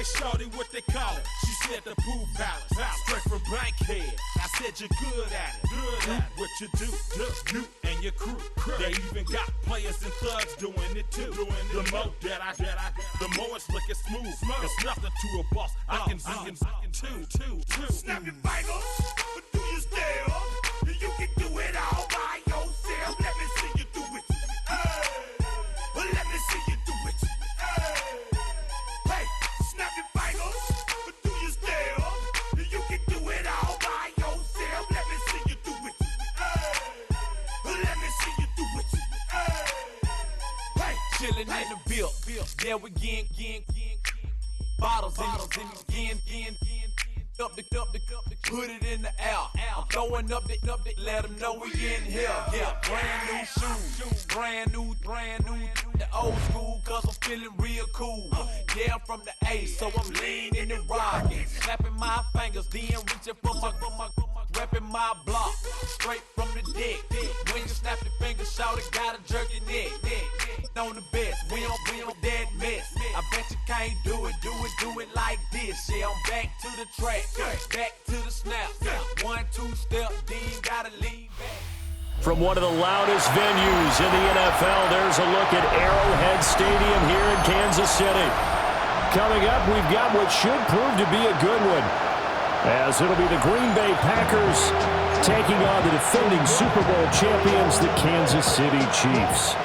shorty what they call it. She said the pool palace, straight from Bankhead. I said you're good at it, what you do, you and your crew. They even got players and thugs doing it too. The more that I the more it's looking smooth. It's nothing to a boss. I can two. Snap your fingers, but do you still? You can do it all by yourself. Let me see you do it. Let me see you do it. Hey, snap your fingers, but do you still? You can do it all by yourself. Let me see you do it. Let me see you do it. Hey, chillin' in the bill. Yeah, we getting bottles in again. Up the put it in the air. I'm throwing up the, let them know we in here. Yeah, brand new shoes, brand new. The old school, cause I'm feeling real cool. Yeah, I'm from the A, so I'm leaning and rocking. Snapping my fingers, then reaching for my repping my block. Straight from the deck. When you snap your fingers, shout it, got a jerky neck. On the best, we don't dead mess. I bet you can't do it like this. Yeah, I'm back to the track, back to the snap. 1-2 step, then gotta lean back. From one of the loudest venues in the NFL, there's a look at Arrowhead Stadium here in Kansas City. Coming up, we've got what should prove to be a good one, as it'll be the Green Bay Packers taking on the defending Super Bowl champions, the Kansas City Chiefs.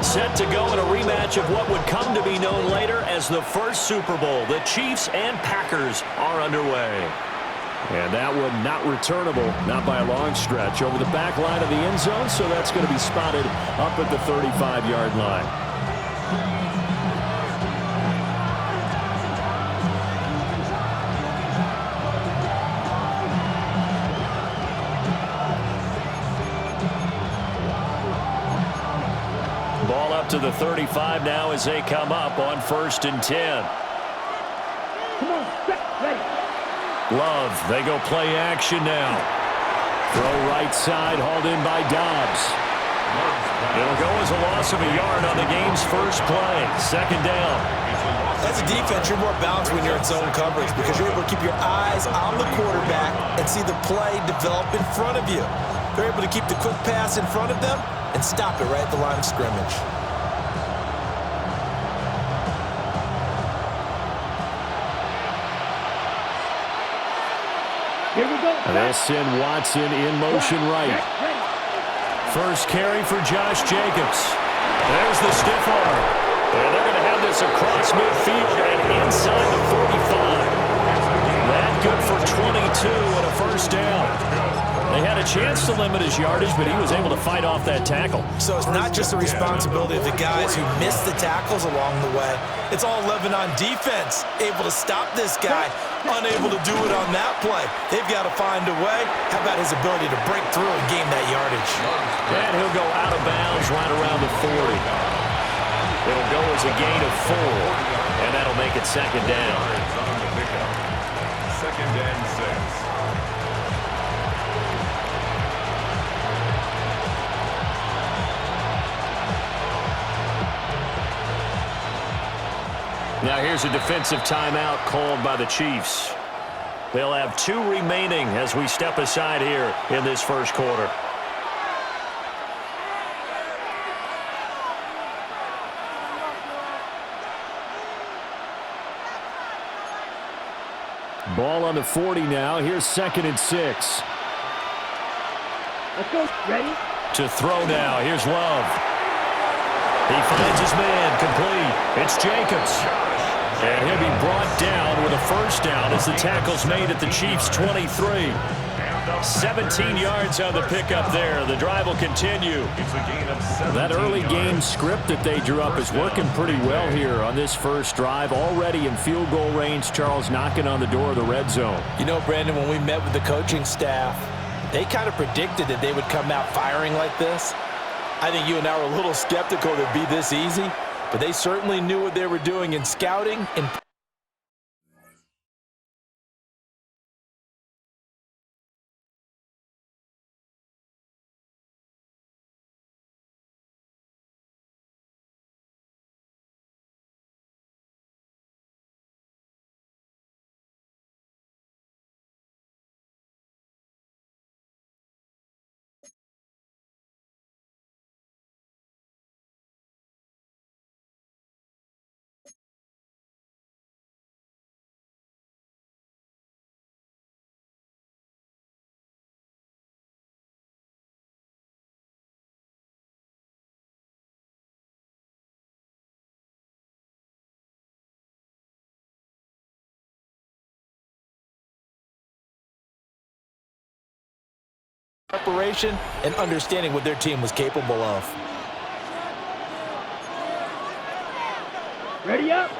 Set to go in a rematch of what would come to be known later as the first Super Bowl. The Chiefs and Packers are underway. And that one not returnable, not by a long stretch, over the back line of the end zone, so that's going to be spotted up at the 35-yard line. Ball up to the 35 now as they come up on 1st and 10. Come on, ready. Love, they go play action now. Throw right side, hauled in by Dobbs. It'll go as a loss of a yard on the game's first play. 2nd down. As a defense, you're more balanced when you're in zone coverage because you're able to keep your eyes on the quarterback and see the play develop in front of you. They're able to keep the quick pass in front of them and stop it right at the line of scrimmage. Here we go. They send Watson in motion right. First carry for Josh Jacobs. There's the stiff arm. And they're going to have this across midfield and inside the 45. That good for 22 and a first down. They had a chance to limit his yardage, but he was able to fight off that tackle. So it's not just the responsibility of the guys who missed the tackles along the way. It's all Lebanon defense, able to stop this guy, unable to do it on that play. They've got to find a way. How about his ability to break through and gain that yardage? And he'll go out of bounds right around the 40. It'll go as a gain of 4, and that'll make it 2nd down. 2nd and 6. Now here's a defensive timeout called by the Chiefs. They'll have 2 remaining as we step aside here in this first quarter. Ball on the 40 now. Here's 2nd and 6. Let's go. Ready? To throw now. Here's Love. He finds his man, complete. It's Jacobs. And he'll be brought down with a first down as the tackle's made at the Chiefs' 23. 17 yards on the pickup there. The drive will continue. That early game script that they drew up is working pretty well here on this first drive. Already in field goal range, Charles knocking on the door of the red zone. You know, Brandon, when we met with the coaching staff, they kind of predicted that they would come out firing like this. I think you and I were a little skeptical that it'd be this easy, but they certainly knew what they were doing in scouting and preparation and understanding what their team was capable of. Ready up.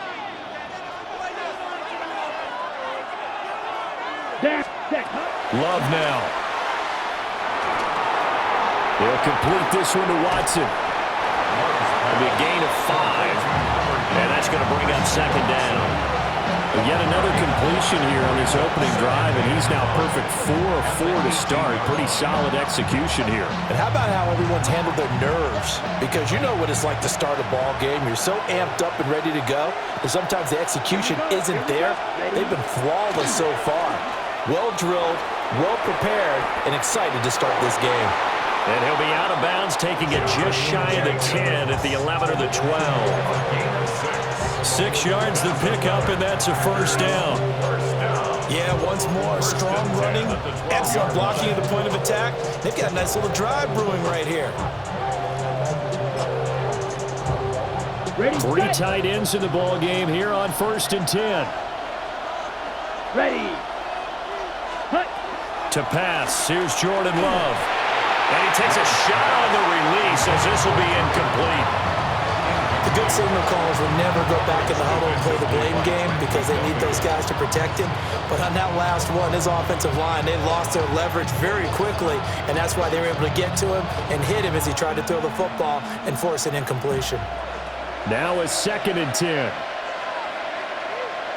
Down. Set. Love now. They'll complete this one to Watson. It'll be a gain of 5. And that's going to bring up second down. Yet another completion here on this opening drive, and he's now perfect 4 of 4 to start. Pretty solid execution here. And how about how everyone's handled their nerves? Because you know what it's like to start a ball game. You're so amped up and ready to go, and sometimes the execution isn't there. They've been flawless so far. Well drilled, well prepared, and excited to start this game. And he'll be out of bounds, taking it just shy of the 10 at the 11 or the 12. 6 yards the pickup, and that's a first down. Yeah, once more, strong running, excellent blocking at the point of attack. They've got a nice little drive brewing right here. Ready. 3 tight ends in the ball game here on 1st and 10. Ready. Hut. To pass, here's Jordan Love. And he takes a shot on the release as this will be incomplete. The good signal callers will never go back in the huddle and play the blame game because they need those guys to protect him. But on that last one, his offensive line, they lost their leverage very quickly, and that's why they were able to get to him and hit him as he tried to throw the football and force an incompletion. Now a 2nd and 10.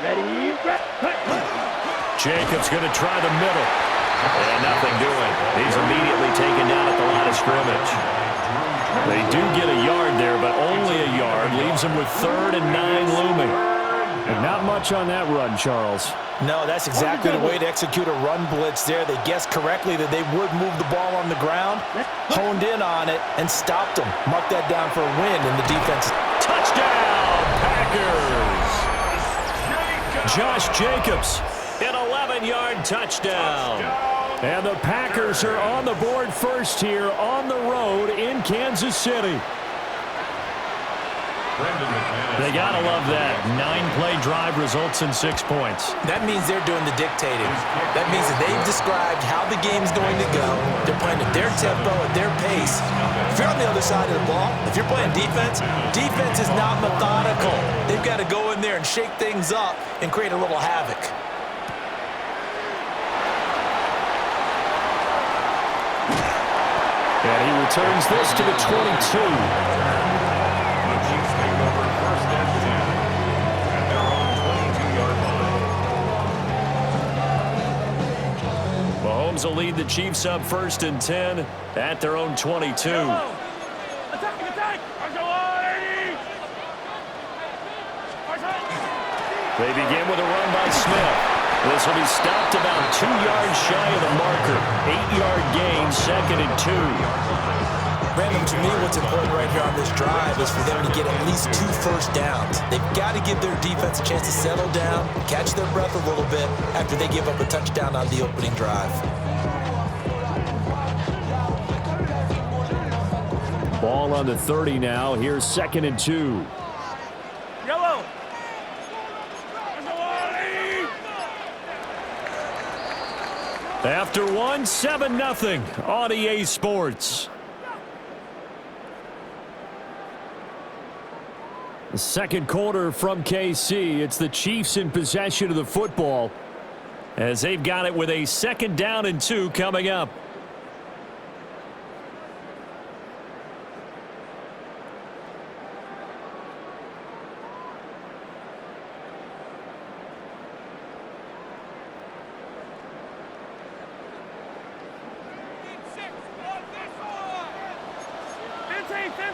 Ready. Hut. Jacobs going to try the middle. And nothing doing. He's immediately taken down at the line of scrimmage. They do get a yard there, but only a yard. Leaves them with 3rd and 9 looming. And not much on that run, Charles. No, that's exactly the way to execute a run blitz there. They guessed correctly that they would move the ball on the ground, honed in on it, and stopped them. Marked that down for a win in the defense. Touchdown, Packers! Josh Jacobs, an 11-yard touchdown. And the Packers are on the board first here on the road in Kansas City. They got to love that. 9-play drive results in 6 points. That means they're doing the dictating. That means that they've described how the game's going to go. They're playing at their tempo, at their pace. If you're on the other side of the ball, if you're playing defense, defense is not methodical. They've got to go in there and shake things up and create a little havoc. And he returns this to the 22. Mahomes will lead the Chiefs up 1st and 10 at their own 22. They begin with a run by Smith. This will be stopped about 2 yards shy of the marker. 8-yard gain, 2nd and 2. Random, to me, what's important right here on this drive is for them to get at least 2 first downs. They've got to give their defense a chance to settle down, catch their breath a little bit after they give up a touchdown on the opening drive. Ball on the 30 now. Here's 2nd and 2. Yellow. After 1, 7-0 on EA Sports. The second quarter from KC. It's the Chiefs in possession of the football as they've got it with a 2nd down and 2 coming up.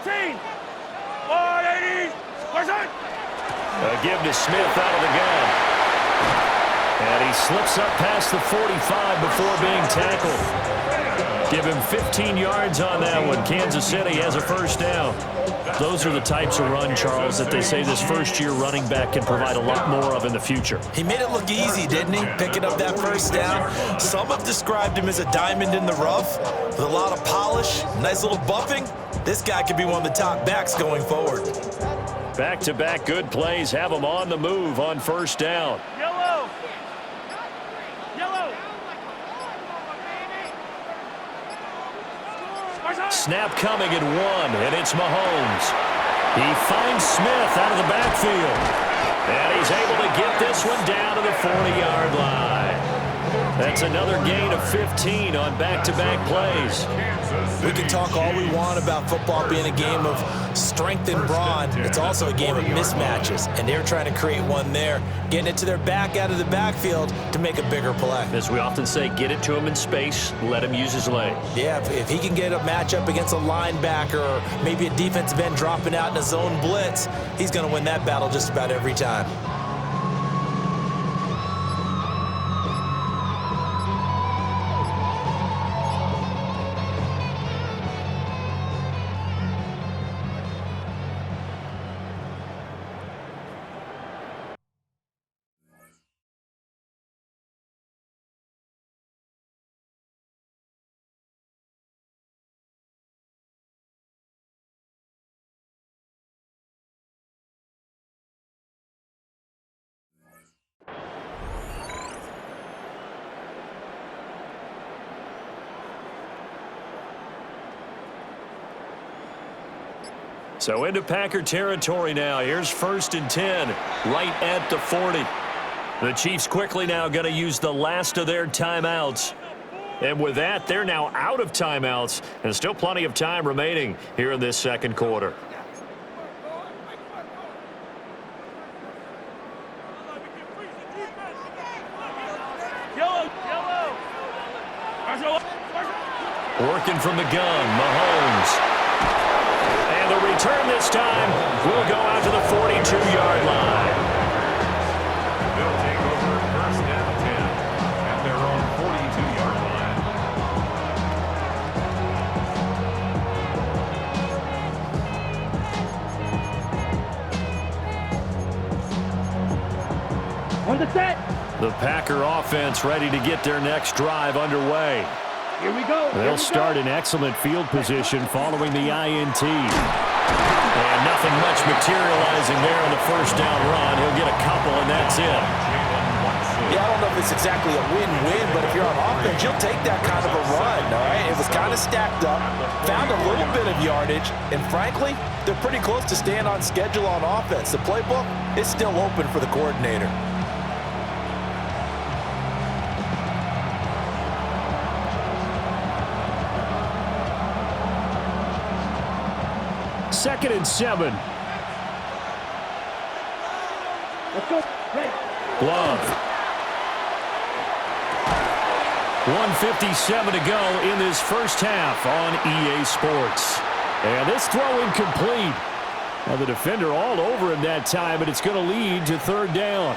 17. 180. Person. A give to Smith out of the gun. And he slips up past the 45 before being tackled. Give him 15 yards on that one. Kansas City has a first down. Those are the types of run, Charles, that they say this first-year running back can provide a lot more of in the future. He made it look easy, didn't he? Picking up that first down. Some have described him as a diamond in the rough with a lot of polish, nice little bumping. This guy could be one of the top backs going forward. Back-to-back good plays have him on the move on first down. Yellow. Yellow. Snap coming at 1, and it's Mahomes. He finds Smith out of the backfield. And he's able to get this one down to the 40-yard line. That's another gain of 15 on back-to-back plays. We can talk all we want about football being a game of strength and brawn. It's also a game of mismatches, and they're trying to create one there, getting it to their back out of the backfield to make a bigger play. As we often say, get it to him in space, let him use his leg. Yeah, if he can get a matchup against a linebacker or maybe a defensive end dropping out in a zone blitz, he's going to win that battle just about every time. So into Packer territory now. Here's 1st and 10, right at the 40. The Chiefs quickly now going to use the last of their timeouts. And with that, they're now out of timeouts, and still plenty of time remaining here in this second quarter. Working from the gun, Mahomes. And the return this time will go out to the 42-yard line. They'll take over 1st and 10 at their own 42-yard line. On the set. The Packer offense ready to get their next drive underway. Here we go. They'll start in excellent field position following the INT. And nothing much materializing there on the first down run. He'll get a couple, and that's it. Yeah, I don't know if it's exactly a win-win, but if you're on offense, you'll take that kind of a run, all right? It was kind of stacked up, found a little bit of yardage, and frankly, they're pretty close to staying on schedule on offense. The playbook is still open for the coordinator. 2nd and 7. Let's go. Ready. Love. 1:57 to go in this first half on EA Sports. And this throw incomplete. Now the defender all over him that time, but it's going to lead to 3rd down.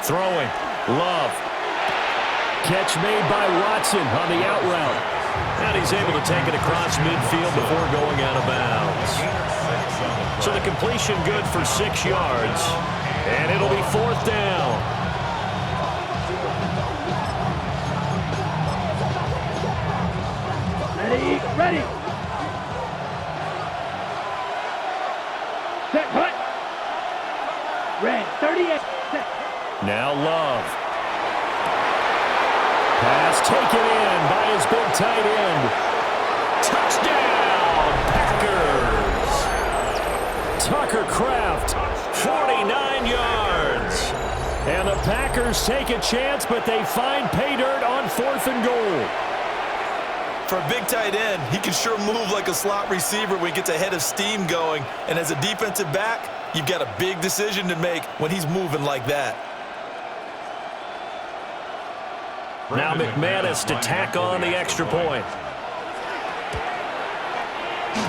Throwing. Love. Catch made by Watson on the out route. And he's able to take it across midfield before going out of bounds. So the completion good for 6 yards. And it'll be 4th down. Ready. Ready. Set. Hut. Red. 38. Set. Now Love. Pass taken in by his big tight end. Touchdown, Packers. Tucker Kraft, 49 yards. And the Packers take a chance, but they find pay dirt on 4th and goal. For a big tight end, he can sure move like a slot receiver when he gets a head of steam going. And as a defensive back, you've got a big decision to make when he's moving like that. Now McManus to tack on the extra point.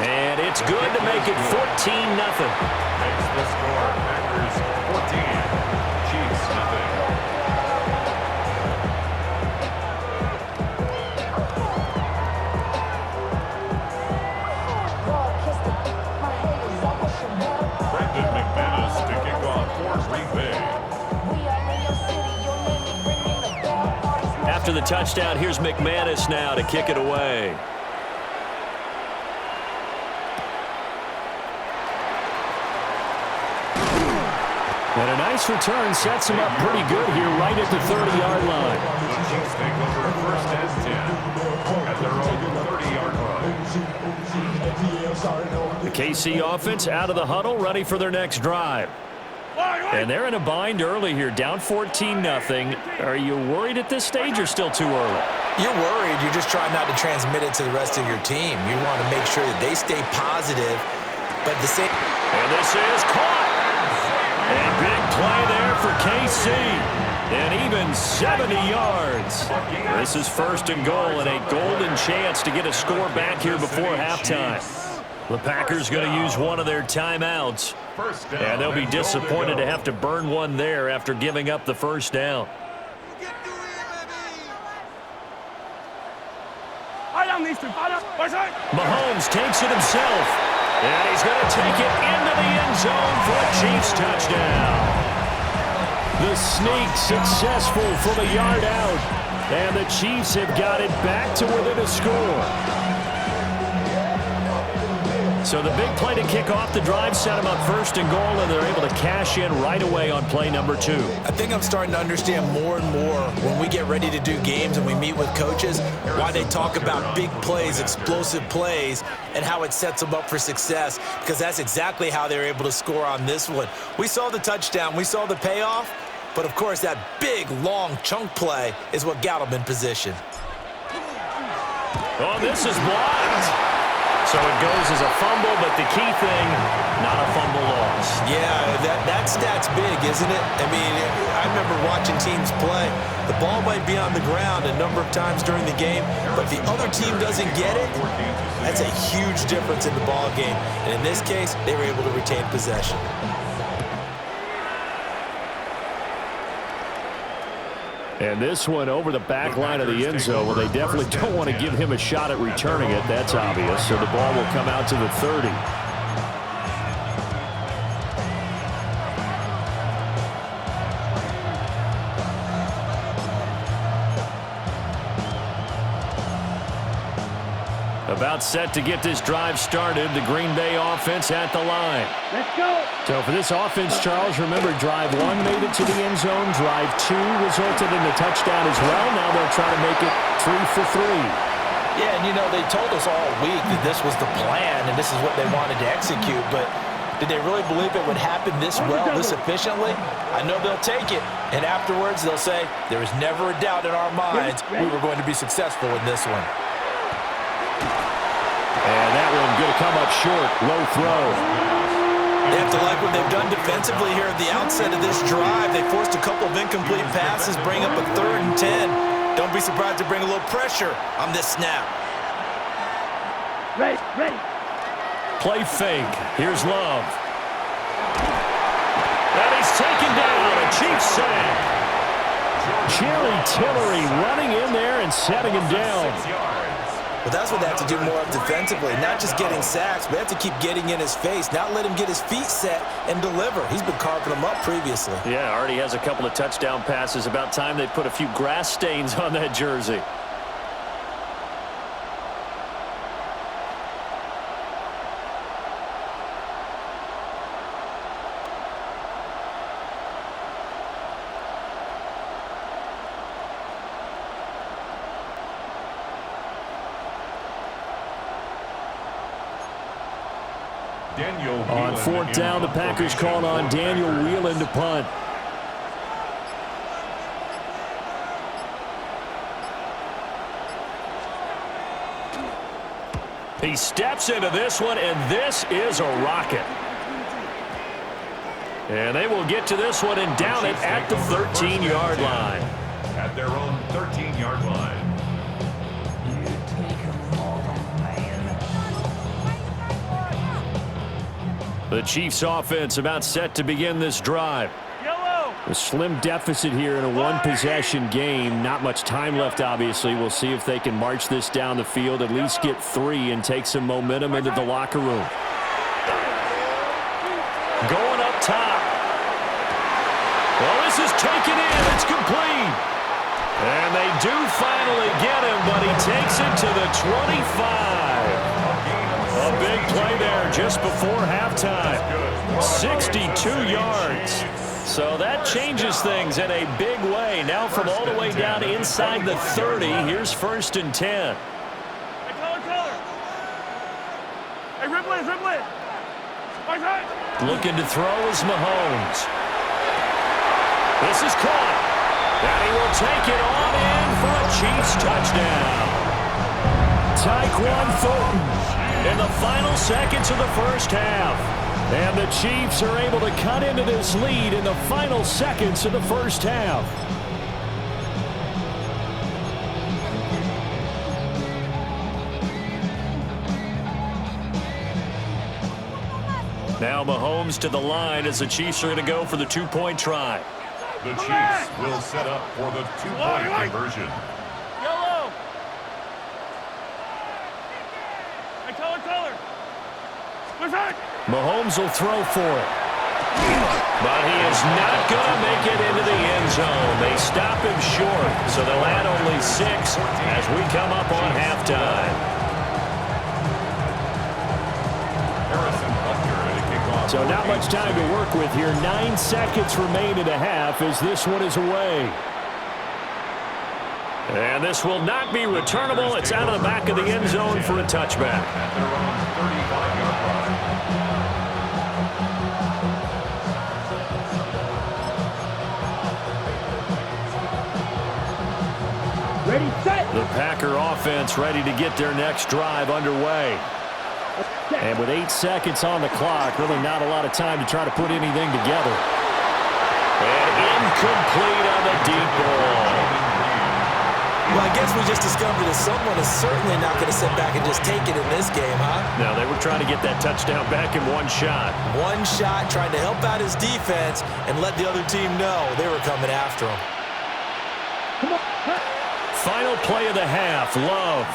And it's good to make it 14-0. Makes the score Packers 14, Chiefs nothing. Brandon McManus to kick off for Green Bay. After the touchdown, here's McManus now to kick it away. And a nice return sets him up pretty good here right at the 30-yard line. The Chiefs take over first and 10 at their own 30-yard line. The KC offense out of the huddle, ready for their next drive. And they're in a bind early here, down 14-0. Are you worried at this stage or still too early? You're worried. You're just trying not to transmit it to the rest of your team. You want to make sure that they stay positive, but the same. And this is caught. And big play there for KC. And even 70 yards. This is first and goal and a golden chance to get a score back here before halftime. The Packers going to use one of their timeouts. And they'll be disappointed to have to burn one there after giving up the first down. Mahomes takes it himself. And he's going to take it into the end zone for a Chiefs touchdown. The sneak successful from a yard out. And the Chiefs have got it back to within a score. So the big play to kick off the drive set them up first and goal, and they're able to cash in right away on play number 2. I think I'm starting to understand more and more when we get ready to do games and we meet with coaches why they talk about big plays, explosive plays, and how it sets them up for success, because that's exactly how they're able to score on this one. We saw the touchdown. We saw the payoff. But, of course, that big, long chunk play is what got them in position. Oh, this is blocked. So it goes as a fumble, but the key thing, not a fumble loss. Yeah, that stat's big, isn't it? I mean, I remember watching teams play. The ball might be on the ground a number of times during the game, but if the other team doesn't get it, that's a huge difference in the ball game. And in this case, they were able to retain possession. And this one over the back line of the end zone. Well, they definitely don't want to give him a shot at returning it. That's obvious. So the ball will come out to the 30. About set to get this drive started. The Green Bay offense at the line. Let's go. So for this offense, Charles, remember drive 1 made it to the end zone. Drive 2 resulted in the touchdown as well. Now they'll try to make it 3 for 3. Yeah, and you know, they told us all week that this was the plan and this is what they wanted to execute, but did they really believe it would happen this well, this efficiently? I know they'll take it, and afterwards they'll say, there was never a doubt in our minds we were going to be successful in this one. And that one going to come up short. Low throw. They have to like what they've done defensively here at the outset of this drive. They forced a couple of incomplete passes, bring up a 3rd and 10. Don't be surprised to bring a little pressure on this snap. Ready, ready. Play fake. Here's Love. And he's taken down. A Chiefs sack. Jerry Tillery running in there and setting him down. But that's what they have to do more of defensively, not just getting sacks, but they have to keep getting in his face, not let him get his feet set and deliver. He's been carving them up previously. Yeah, already has a couple of touchdown passes. About time they put a few grass stains on that jersey. On 4th down, the Packers called on Daniel Whelan to punt. He steps into this one, and this is a rocket. And they will get to this one and down it at the 13-yard line. At their own 13-yard line. The Chiefs offense about set to begin this drive. A slim deficit here in a one-possession game. Not much time left, obviously. We'll see if they can march this down the field, at least get 3 and take some momentum into the locker room. Going up top. Well, this is taken in. It's complete. And they do finally get him, but he takes it to the 25. A big play there just before halftime. 62 yards. So that changes things in a big way. Now from all the way down inside the 30, here's 1st and 10. Hey, Ripley. Looking to throw is Mahomes. This is caught. And he will take it on in for a Chiefs touchdown. Tyquan Thornton in the final seconds of the first half. And the Chiefs are able to cut into this lead in the final seconds of the first half. Now Mahomes to the line as the Chiefs are going to go for the 2-point try. The Chiefs will set up for the 2-point conversion. Yellow. Hey, color. Mahomes will throw for it. But he is not going to make it into the end zone. They stop him short, so they'll add only 6 as we come up on halftime. So not much time to work with here. 9 seconds remain in a half as this one is away. And this will not be returnable. It's out of the back of the end zone for a touchback. At their own 35-yard line. Ready, set. The Packer offense ready to get their next drive underway. And with 8 seconds on the clock, really not a lot of time to try to put anything together. And incomplete on the deep ball. Well, I guess we just discovered that someone is certainly not going to sit back and just take it in this game, huh? No, they were trying to get that touchdown back in one shot. One shot, trying to help out his defense and let the other team know they were coming after him. Final play of the half, Love.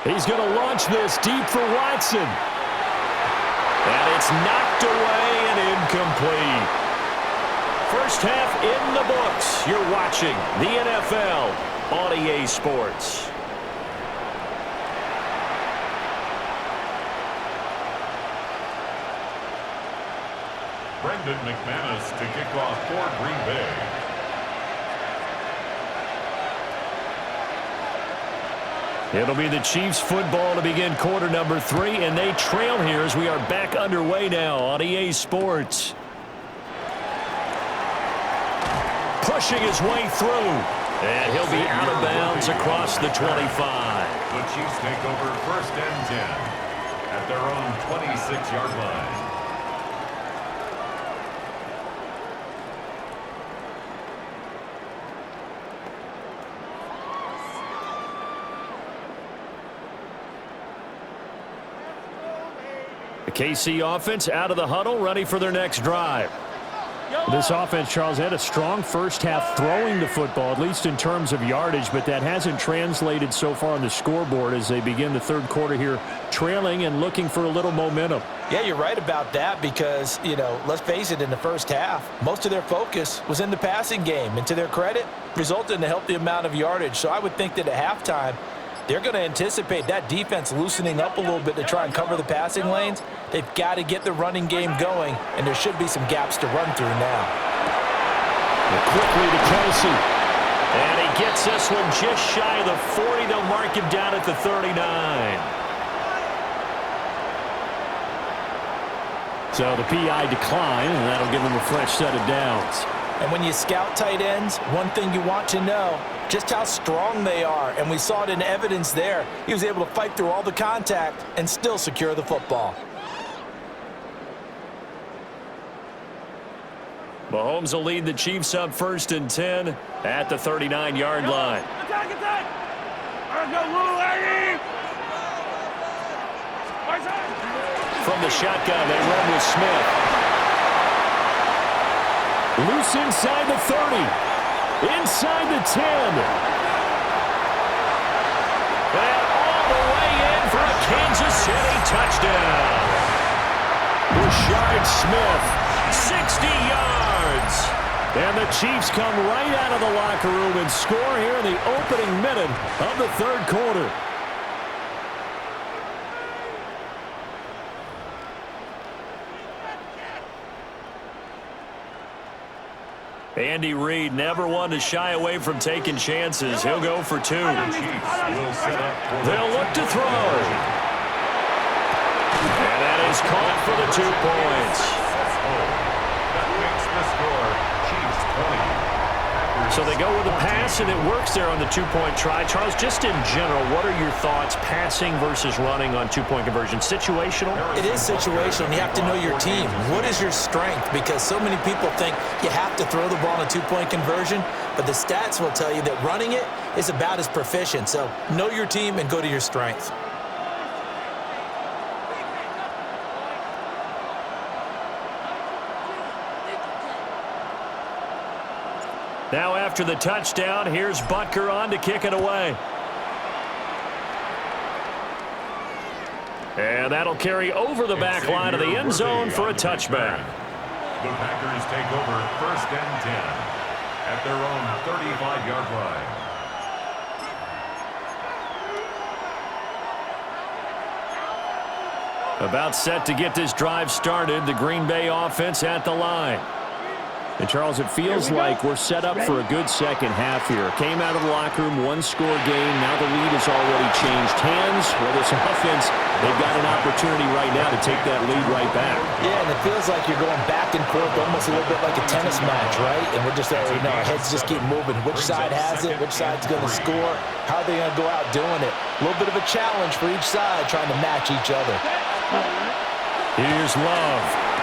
He's going to launch this deep for Watson. And it's knocked away and incomplete. First half in the books. You're watching the NFL on EA Sports. Brendan McManus to kick off for Green Bay. It'll be the Chiefs football to begin quarter number 3, and they trail here as we are back underway now on EA Sports. Pushing his way through, and he'll be out of bounds across the 25. The Chiefs take over 1st and 10 at their own 26-yard line. The KC offense out of the huddle, ready for their next drive. This offense, Charles, had a strong first half throwing the football, at least in terms of yardage, but that hasn't translated so far on the scoreboard as they begin the third quarter here, trailing and looking for a little momentum. Yeah, you're right about that because, you know, let's face it, in the first half, most of their focus was in the passing game, and to their credit, resulted in a healthy amount of yardage. So I would think that at halftime, they're going to anticipate that defense loosening up a little bit to try and cover the passing lanes. They've got to get the running game going, and there should be some gaps to run through now. Quickly to Kelsey. And he gets this one just shy of the 40. They'll mark him down at the 39. So the PI decline, and that'll give him a fresh set of downs. And when you scout tight ends, one thing you want to know, just how strong they are. And we saw it in evidence there. He was able to fight through all the contact and still secure the football. Mahomes will lead the Chiefs up 1st and 10 at the 39-yard line. Attack, attack! Let's go, little lady! From the shotgun, they run with Smith. Loose inside the 30. Inside the 10. And all the way in for a Kansas City touchdown. Rashard Smith, 60 yards. And the Chiefs come right out of the locker room and score here in the opening minute of the 3rd quarter. Andy Reid never one to shy away from taking chances. He'll go for 2. The Chiefs will set up for They'll look to throw. And that is caught for the 2 points. That makes the score Chiefs 20. So they go with a pass, and it works there on the 2-point try. Charles, just in general, what are your thoughts passing versus running on 2-point conversion? Situational? It is situational. You have to know your team. What is your strength? Because so many people think you have to throw the ball in a 2-point conversion, but the stats will tell you that running it is about as proficient. So know your team and go to your strength. Now after the touchdown, here's Butker on to kick it away. And that'll carry over the back line of the end zone for a touchback. The Packers take over 1st and 10 at their own 35-yard line. About set to get this drive started, the Green Bay offense at the line. And, Charles, it feels like we're set up for a good second half here. Came out of the locker room, 1-score game. Now the lead has already changed hands. Well, this offense, they've got an opportunity right now to take that lead right back. Yeah, and it feels like you're going back and forth almost a little bit like a tennis match, right? And we're just, our heads just keep moving. Which side has it? Which side's going to score? How are they going to go out doing it? A little bit of a challenge for each side trying to match each other. Here's Love.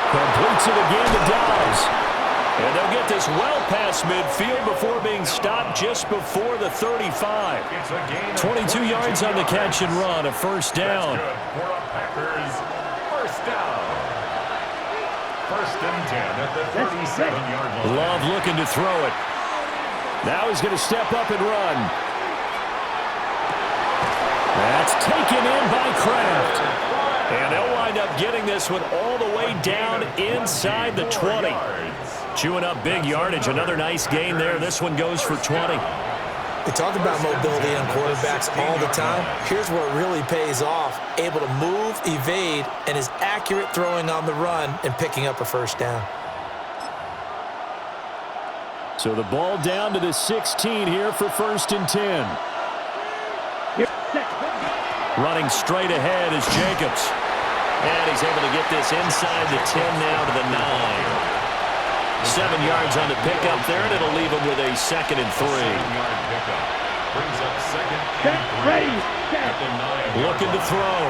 Completes it again to Dobbs. And they'll get this well past midfield before being stopped just before the 35. 22 yards on the catch and run, a 1st down. For a Packers 1st down. 1st and 10 at the 37-yard line. Love looking to throw it. Now he's going to step up and run. That's taken in by Kraft. And they'll wind up getting this one all the way down inside the 20. Chewing up big yardage. Another nice gain there. This one goes for 20. We talk about mobility on quarterbacks all the time. Here's where it really pays off. Able to move, evade, and is accurate throwing on the run and picking up a 1st down. So the ball down to the 16 here for 1st and 10. Running straight ahead is Jacobs. And he's able to get this inside the 10 now to the 9. 7 yards on the pickup there, and it'll leave him with a 2nd and 3. 7-yard pickup. Brings up 2nd and 3 at the 9. Looking to throw.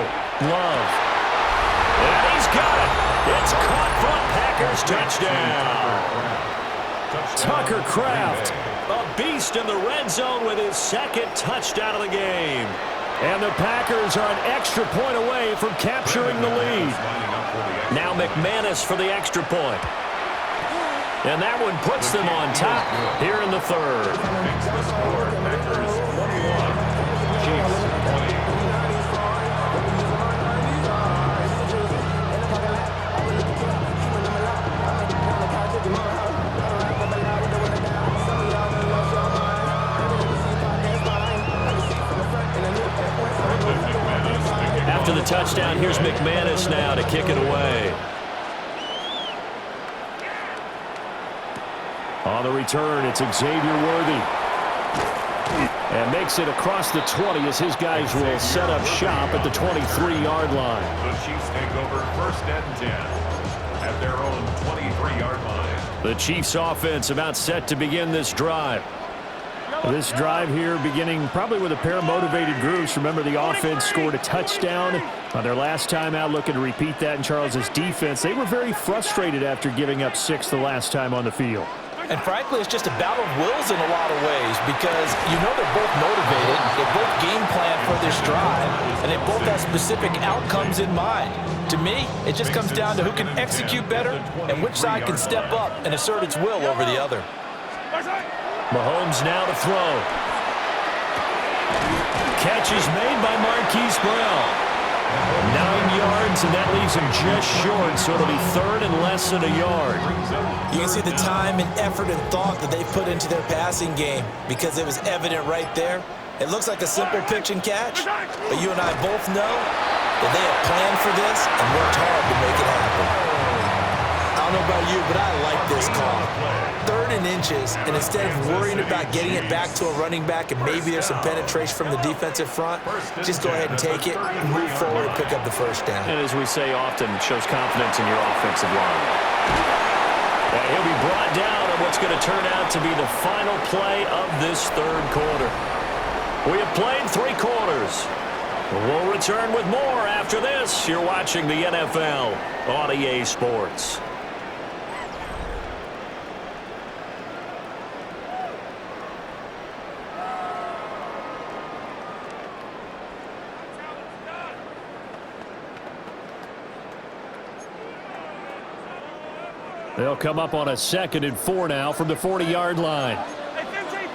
Love. And he's got it. It's caught for a Packers touchdown. Tucker Kraft, a beast in the red zone with his 2nd touchdown of the game. And the Packers are an extra point away from capturing the lead. Now McManus for the extra point. And that one puts them on top here in the 3rd. Makes the score Packers 21, Chiefs 20. After the touchdown, here's McManus now to kick it away. On the return, it's Xavier Worthy. And makes it across the 20 as his guys will set up shop at the 23-yard line. The Chiefs take over 1st and 10. at their own 23-yard line. The Chiefs offense about set to begin this drive. This drive here beginning probably with a pair of motivated groups. Remember, the offense scored a touchdown on their last time out, looking to repeat that in Charles's defense. They were very frustrated after giving up 6 the last time on the field. And frankly, it's just a battle of wills in a lot of ways because you know they're both motivated, they both game plan for this drive, and they both have specific outcomes in mind. To me, it just comes down to who can execute better and which side can step up and assert its will over the other. Mahomes now to throw. Catch is made by Marquise Brown. 9 yards, and that leaves him just short, so it'll be third and less than a yard. You can see the time and effort and thought that they put into their passing game because it was evident right there. It looks like a simple pitch and catch, but you and I both know that they have planned for this and worked hard to make it happen. I don't know about you, but I like this call. 3rd and inches, and instead of worrying about getting it back to a running back and maybe there's some penetration from the defensive front, just go ahead and take it, move forward, and pick up the first down. And as we say often, it shows confidence in your offensive line. And he'll be brought down on what's going to turn out to be the final play of this 3rd quarter. We have played 3 quarters. We'll return with more after this. You're watching the NFL on EA Sports. They'll come up on a 2nd and 4 now from the 40-yard line. Hey, 15.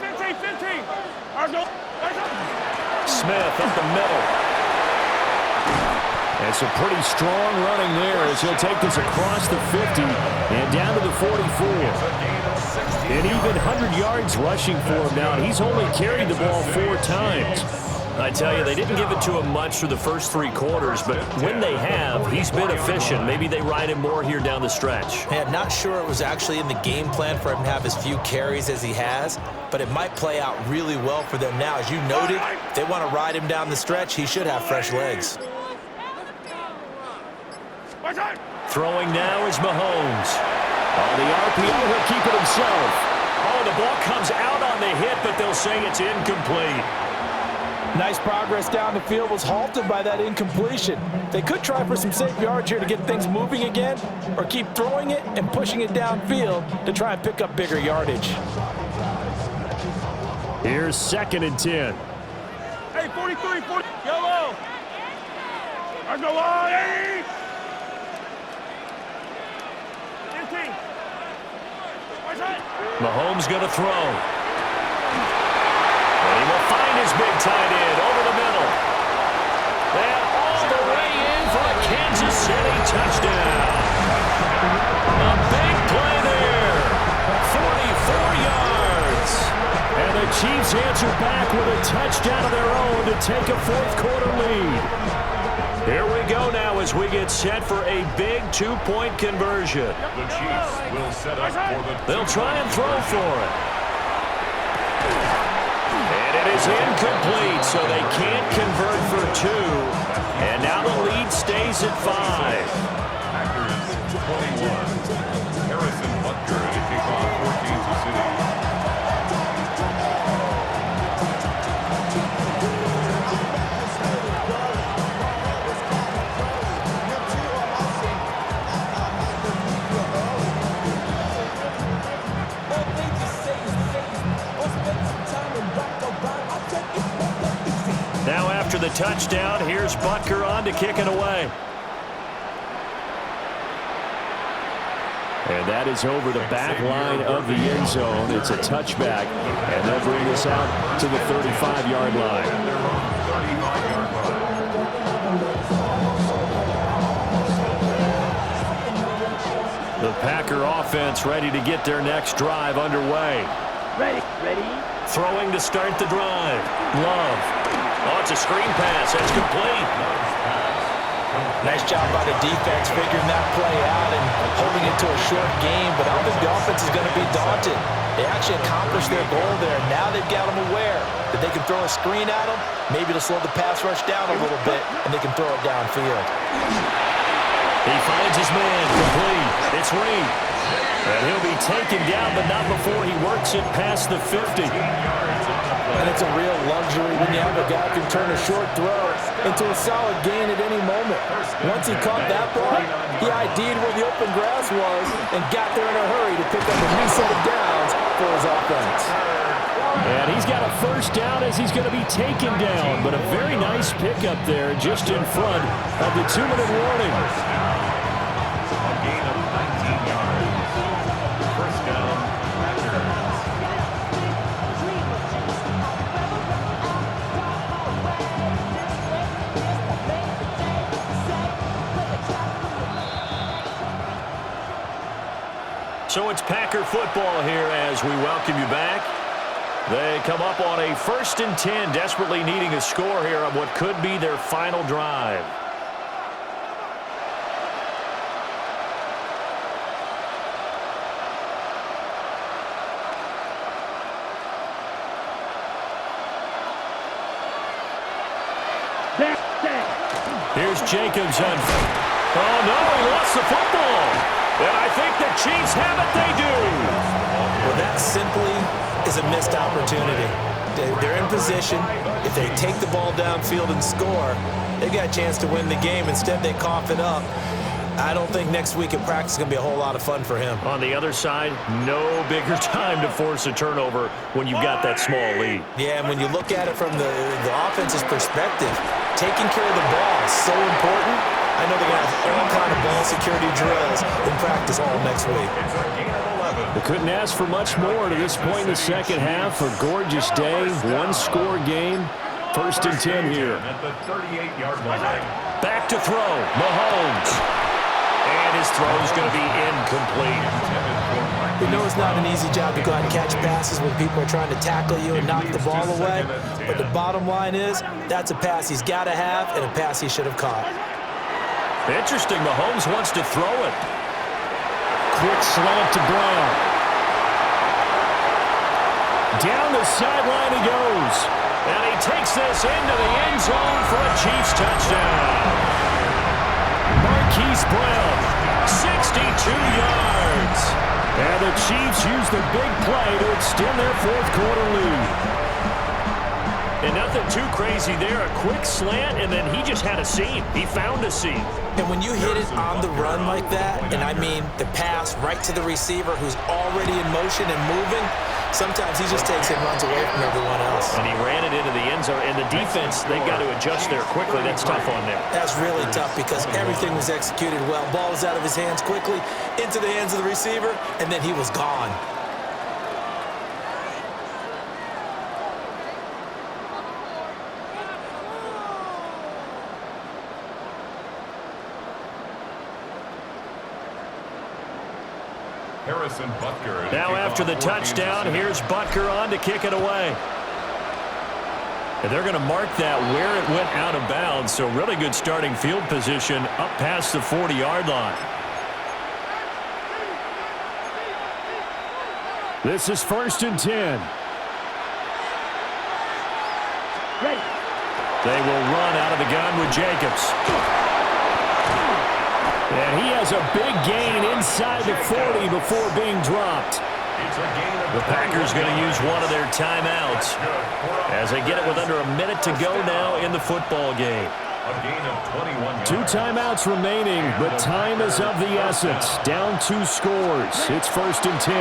Smith up the middle. And some pretty strong running there as he'll take this across the 50 and down to the 44. An even 100 yards rushing for him now. He's only carried the ball 4 times. I tell you, they didn't give it to him much for the first 3 quarters, but when they have, he's been efficient. Maybe they ride him more here down the stretch. Hey, I'm not sure it was actually in the game plan for him to have as few carries as he has, but it might play out really well for them now. As you noted, if they want to ride him down the stretch, he should have fresh legs. Throwing now is Mahomes. On the RPO, he'll keep it himself. Oh, the ball comes out on the hit, but they'll say it's incomplete. Nice progress down the field was halted by that incompletion. They could try for some safe yards here to get things moving again, or keep throwing it and pushing it downfield to try and pick up bigger yardage. Here's 2nd and 10. Hey, 43, 40, yellow. Let's go on, 80. 15. Mahomes going to throw. And he will find his big tight end over the middle. And all the way in for a Kansas City touchdown. A big play there. 44 yards. And the Chiefs answer back with a touchdown of their own to take a 4th quarter lead. Here we go now as we get set for a big 2-point conversion. The Chiefs will set up for the... They'll try and throw for it. And it is incomplete, so they can't convert for 2. And now the lead stays at 5. Packers 21. Harrison Butker to kick off for Kansas City. Now after the touchdown, here's Butker on to kick it away. And that is over the back line of the end zone. It's a touchback, and they'll bring this out to the 35-yard line. The Packer offense ready to get their next drive underway. Ready. Throwing to start the drive. Love. Oh, it's a screen pass. That's complete. Nice job by the defense figuring that play out and holding it to a short game, but I don't think the offense is going to be daunted. They actually accomplished their goal there. Now they've got them aware that they can throw a screen at them, maybe to slow the pass rush down a little bit, and they can throw it downfield. He finds his man, complete. It's Reed. And he'll be taken down, but not before he works it past the 50. And it's a real luxury when you have a guy who can turn a short throw into a solid gain at any moment. Once he caught that ball, he ID'd where the open grass was and got there in a hurry to pick up a new set of downs for his offense. And he's got a first down as he's going to be taken down, but a very nice pickup there just in front of the 2-minute warning. A gain of 19 yards. First down, Packers. So it's Packer football here as we welcome you back. They come up on a 1st and 10, desperately needing a score here on what could be their final drive. Here's Jacobs on. Oh, no, he lost the football. And I think the Chiefs have it. They do. Well, that simply is a missed opportunity. They're in position. If they take the ball downfield and score, they've got a chance to win the game. Instead, they cough it up. I don't think next week at practice is going to be a whole lot of fun for him. On the other side, no bigger time to force a turnover when you've got that small lead. Yeah, and when you look at it from the offense's perspective, taking care of the ball is so important. I know they're going to have all kind of ball security drills in practice all next week. It's a gain of 11. They couldn't ask for much more to this point in the second half. A gorgeous day, one-score game. 1st and 10 here. At the 38-yard line. Back to throw, Mahomes. And his throw is going to be incomplete. We know it's not an easy job to go out and catch passes when people are trying to tackle you and knock the ball away. But the bottom line is, that's a pass he's got to have and a pass he should have caught. Interesting, Mahomes wants to throw it. Quick slant to Brown. Down the sideline he goes. And he takes this into the end zone for a Chiefs touchdown. Marquise Brown, 62 yards. And the Chiefs use the big play to extend their 4th quarter lead. And nothing too crazy there. A quick slant, and then he just had a seam. He found a seam. And when you hit it on the run like that, and I mean the pass right to the receiver who's already in motion and moving, sometimes he just takes it and runs away from everyone else. And he ran it into the end zone. And the defense, they've got to adjust there quickly. That's tough on them. That's really tough because everything was executed well. Ball was out of his hands quickly, into the hands of the receiver, and then he was gone. Harrison Butker. Now after the touchdown, here's Butker on to kick it away. And they're going to mark that where it went out of bounds. So really good starting field position up past the 40-yard line. This is 1st and 10. They will run out of the gun with Jacobs. And he has a big gain inside the 40 before being dropped. The Packers going to use one of their timeouts as they get it with under a minute to go now in the football game. A gain of 21 yards. 2 timeouts remaining, but time is of the essence. Down 2 scores. It's 1st and 10.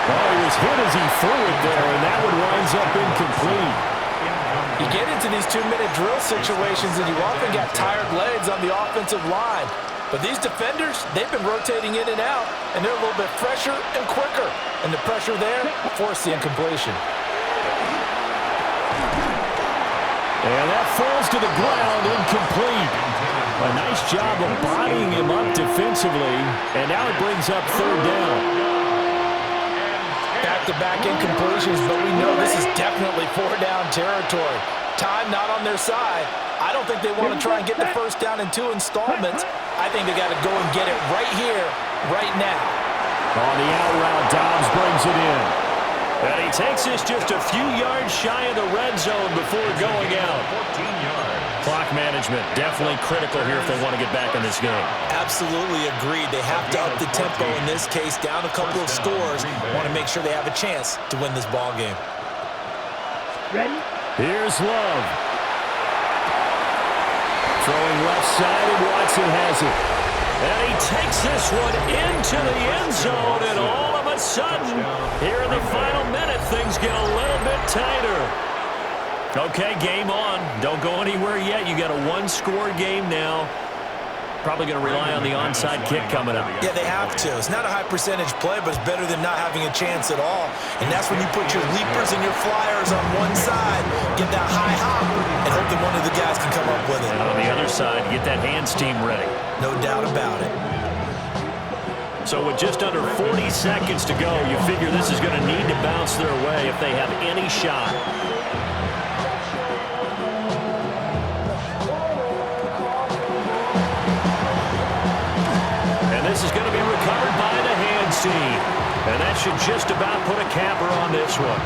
Oh, he was hit as he threw it there, and that one winds up incomplete. You get into these 2-minute drill situations and you often got tired legs on the offensive line. But these defenders, they've been rotating in and out, and they're a little bit fresher and quicker. And the pressure there forced the incompletion. And that falls to the ground, incomplete. A nice job of bodying him up defensively, and now it brings up 3rd down. Back-to-back incompletions, but we know this is definitely 4-down territory. Time not on their side. I don't think they want to try and get the first down in 2 installments. I think they got to go and get it right here, right now. On the out route, Dobbs brings it in. And he takes this just a few yards shy of the red zone before going out. 14 yards. Clock management. Definitely critical here if they want to get back in this game. Absolutely agreed. They have to up the tempo in this case, down a couple of scores. Want to make sure they have a chance to win this ball game. Ready? Here's Love. Throwing left side, and Watson has it. And he takes this one into the end zone, and all of a sudden, here in the final minute, things get a little bit tighter. Okay, game on. Don't go anywhere yet. You got a one-score game now. Probably going to rely on the onside kick coming up. Yeah, they have to. It's not a high percentage play, but it's better than not having a chance at all. And that's when you put your leapers and your flyers on one side, get that high hop, and hope that one of the guys can come up with it. And on the other side, get that hands team ready. No doubt about it. So with just under 40 seconds to go, you figure this is going to need to bounce their way if they have any shot. This is going to be recovered by the hands team. And that should just about put a capper on this one.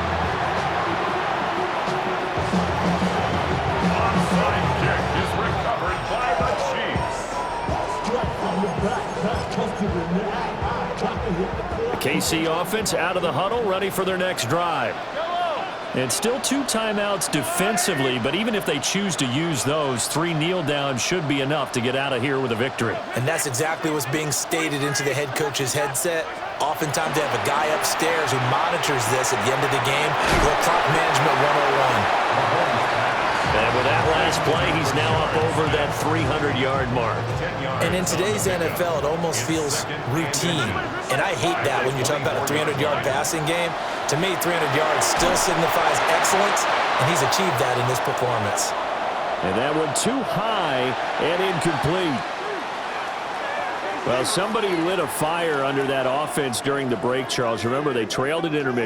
Onside kick is recovered by the Chiefs. The KC offense out of the huddle, ready for their next drive. And still 2 timeouts defensively, but even if they choose to use those, 3 kneel downs should be enough to get out of here with a victory. And that's exactly what's being stated into the head coach's headset. Oftentimes they have a guy upstairs who monitors this at the end of the game. Little clock management 101. And with that last play, he's now up over that 300-yard mark. And in today's NFL, it almost feels routine. And I hate that when you're talking about a 300-yard passing game. To me, 300 yards still signifies excellence, and he's achieved that in this performance. And that one too high and incomplete. Well, somebody lit a fire under that offense during the break, Charles. Remember, they trailed at intermission.